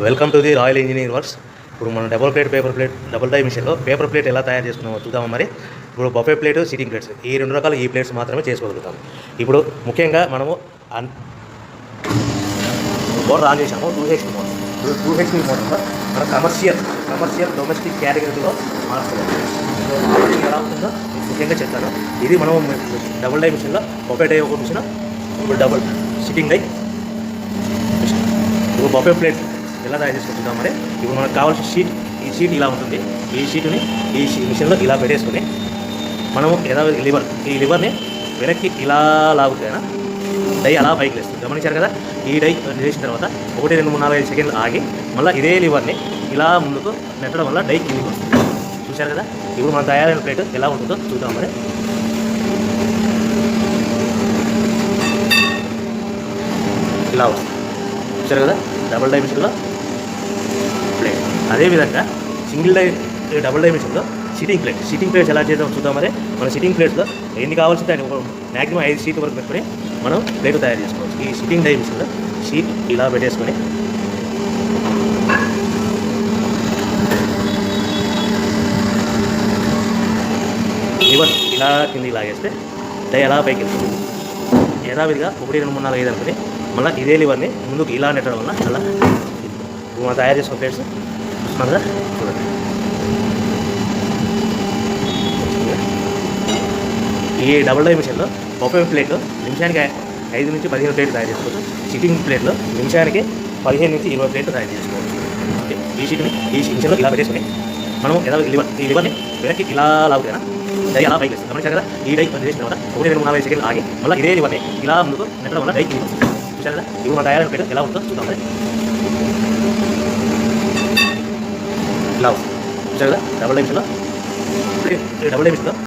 Welcome to the royal engineering works. ఇప్పుడు మనం double die మిషన్లో పేపర్ ప్లేట్ ఎలా తయారు చేసుకున్నామో చూద్దాము. మరి ఇప్పుడు బఫే ప్లేట్, సిట్టింగ్ ప్లేట్స్, ఈ రెండు రకాల ఈ ప్లేట్స్ మాత్రమే చేసుకోగలుగుతాము. ఇప్పుడు ముఖ్యంగా మనము మోటార్ ఆన్ చేసాము, 2HP మోటార్. 2HP మోటార్లో మనం కమర్షియల్ డొమెస్టిక్ కేటగిరీలో మార్చుకోవాలి. ఎలా ఉంటుందో ముఖ్యంగా చెప్తాను. ఇది మనం డబుల్ డై మిషన్లో బఫే డై ఒక మిషన్, ఇప్పుడు డబుల్ సిట్టింగ్ డై మిషన్. ఇప్పుడు బఫే ప్లేట్ ఎలా తయారు చేసుకుంటున్నాం. మరి ఇప్పుడు మనకు కావాల్సిన షీట్, ఈ షీట్ ఇలా ఉంటుంది. ఈ షీట్ని ఈ మిషన్లో ఇలా పెట్టేసుకుని మనము ఈ లివర్ని వెనక్కి ఇలా లాగుతేనా డై అలా పైకి లేస్తుంది. గమనించారు కదా. ఈ డై చేసిన తర్వాత 1, 2, 3, 4, 5 సెకండ్లు ఆగి మళ్ళీ ఇదే లివర్ని ఇలా ముందుకు నెట్టడం వల్ల డై కిందికి వస్తుంది. చూశారు కదా. ఇప్పుడు మనం తయారైన ప్లేట్ ఎలా ఉంటుందో చూద్దాం. మరి ఇలా వస్తుంది. చూశారు కదా. డబుల్ డై మిషన్లో ప్లేట్. అదేవిధంగా డబుల్ డై మిషన్లో సిట్టింగ్ ప్లేట్స్ ఎలా చేద్దాం చూద్దాం. మరి మన సిట్టింగ్ ప్లేట్స్లో ఎన్ని కావాల్సింటే అని మ్యాక్సిమం 5 షీట్ వరకు పెట్టుకొని మనం ప్లేట్ తయారు చేసుకోవచ్చు. ఈ సిట్టింగ్ డై మిషన్లో షీట్ ఇలా పెట్టేసుకొని లివర్ ఇలా కిందికి లాగేస్తే డై ఎలా పైకి వెళ్తుంది. యథావిధిగా 1, 2, 3, 4, 5 అనుకుని మళ్ళీ ఇదే లివర్ని ముందుకు ఇలా నెట్టడం వల్ల అలా మనం తయారు చేసుకున్న ప్లేట్స్ చూస్తున్నాం కదా. చూడండి. ఈ డబుల్ డై మిషన్లో బఫే ప్లేట్లో నిమిషానికి 5 నుంచి 15 ప్లేట్లు తయారు చేసుకోవచ్చు. సిట్టింగ్ ప్లేట్లో నిమిషానికి 15 నుంచి 20 ప్లేట్లు తయారు చేసుకోవచ్చు. ఓకే. ఈ మిషన్లో ఇలా పెట్టేసుకుని మనం ఈ లివర్ని వెనక్కి ఇలా లాగుతేనా డై అలా పైకి వేస్తుంది. గమనించారు కదా. ఈ డై చేసిన తర్వాత 1, 2, 3, 4, 5 సెకండ్లు ఆగి మళ్ళీ ఇదే లివర్ని ఇలా ముందుకు నెట్టడం వల్ల డై కిందికి వస్తుంది. చూశారు కదా. ఇప్పుడు మన తయారైన ప్లేట్ ఎలా ఉంటుందో చూద్దాం. ఇలా వస్తుంది. చూశారు కదా. డబుల్ డై మిషన్లో